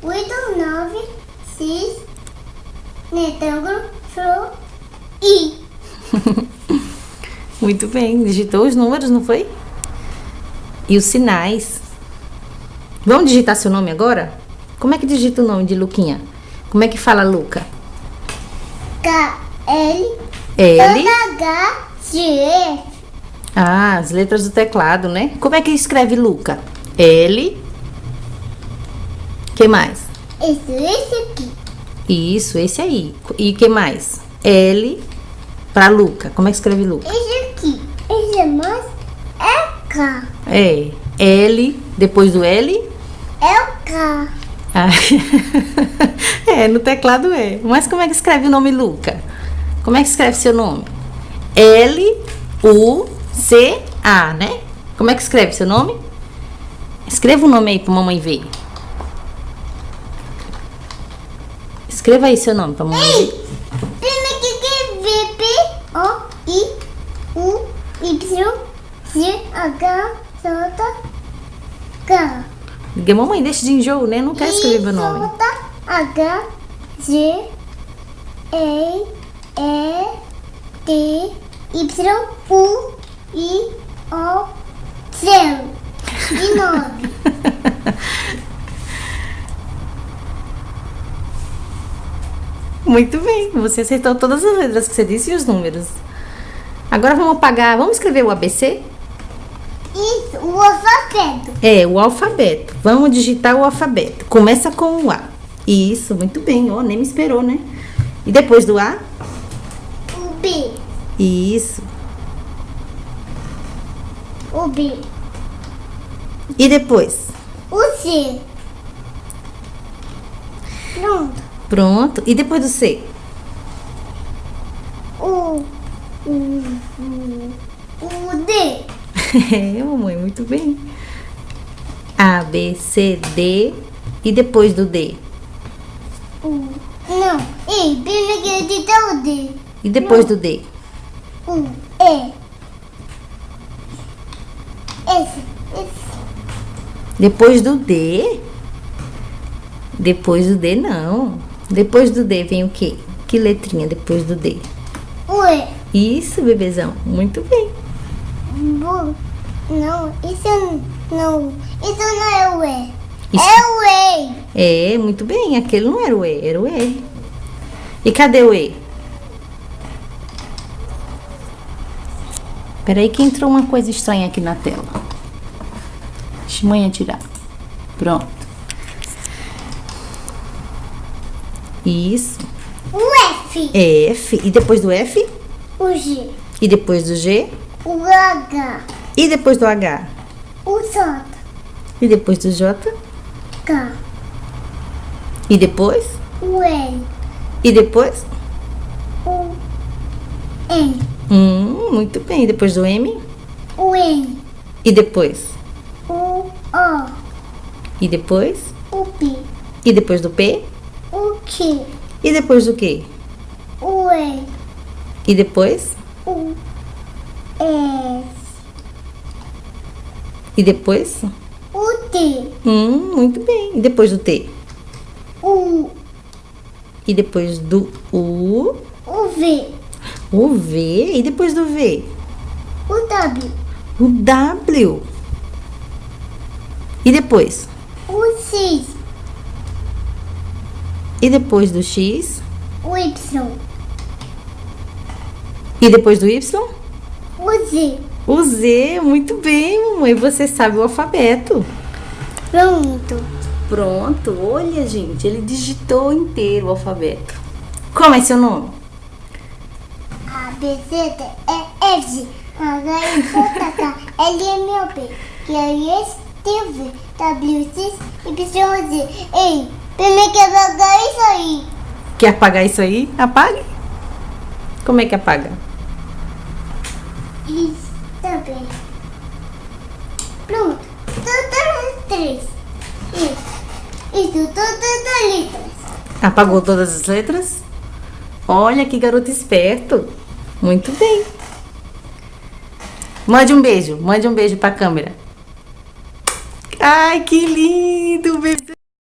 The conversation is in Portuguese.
8, 9, 6, retângulo, flor, I. Muito bem, digitou os números, não foi? E os sinais. Vamos digitar seu nome agora? Como é que digita o nome de Luquinha? Como é que fala Luca? K, L, L. H, G, F. Ah, as letras do teclado, né? Como é que escreve Luca? L. Que mais? Esse aqui. Isso, esse aí. E que mais? L para Luca. Como é que escreve Luca? Esse aqui. Esse é mais é K. É. L, depois do L. É o K. Ah, é, no teclado é. Mas como é que escreve o nome Luca? Como é que escreve seu nome? L-U-C-A, né? Como é que escreve seu nome? Escreva o nome aí pra mamãe ver. Escreva aí seu nome pra mamãe ver. Primeiro que V, P, O, I, U, Y, Z, H, J, K. Porque mamãe deixa de enjoo, né? Não quer escrever meu nome. J, H, G, E, T, Y, U, I, O, 0 e 9. Muito bem, você acertou todas as letras que você disse e os números. Agora vamos apagar, vamos escrever o ABC? Isso, o alfabeto. É, o alfabeto. Vamos digitar o alfabeto. Começa com o A. Isso, muito bem. Ó, nem me esperou, né? E depois do A? O B. Isso. O B. E depois? O C. Pronto. Pronto. E depois do C? O D. É, mamãe, muito bem. A, B, C, D. E depois do D? Não. Ei, primeiro que editar o D. E depois do D? O, E. Esse. Depois do D? Depois do D, não. Depois do D vem o quê? Que letrinha depois do D? O E. Isso, bebezão. Muito bem. Não, isso não. Isso não é o E. Isso. É o E. É, muito bem. Aquele não era o E, era o R. E cadê o E? Peraí que entrou uma coisa estranha aqui na tela. Deixa a mãe tirar. Pronto. Isso. O F. F. E depois do F? O G. E depois do G? O H. E depois do H? O J. E depois do J? K. E depois? O L. E depois? O N. Muito bem. E depois do M? O N. E depois? O O. E depois? O P. E depois do P? O Q. E depois do quê? O E. E depois? O S. E depois? O T. Muito bem. E depois do T? O E depois do U? O V. O V? E depois do V? O W. O W? E depois? O X. E depois do X? O Y. E depois do Y? O Z. O Z. Muito bem, mamãe. Você sabe o alfabeto. Pronto. Pronto. Olha, gente. Ele digitou inteiro o alfabeto. Como é seu nome? A, B, C, D, E, F, G, H, I, J, K, L, M, O, P, Q, R, S, T, V, W, X, Y, Z. Ei, primeiro que apagar isso aí. Quer apagar isso aí? Apague. Como é que apaga? Isso também. Pronto. Todas as três. Isso, todas as letras. Apagou todas as letras? Olha que garoto esperto. Muito bem. Mande um beijo pra câmera. Ai, que lindo, bebê.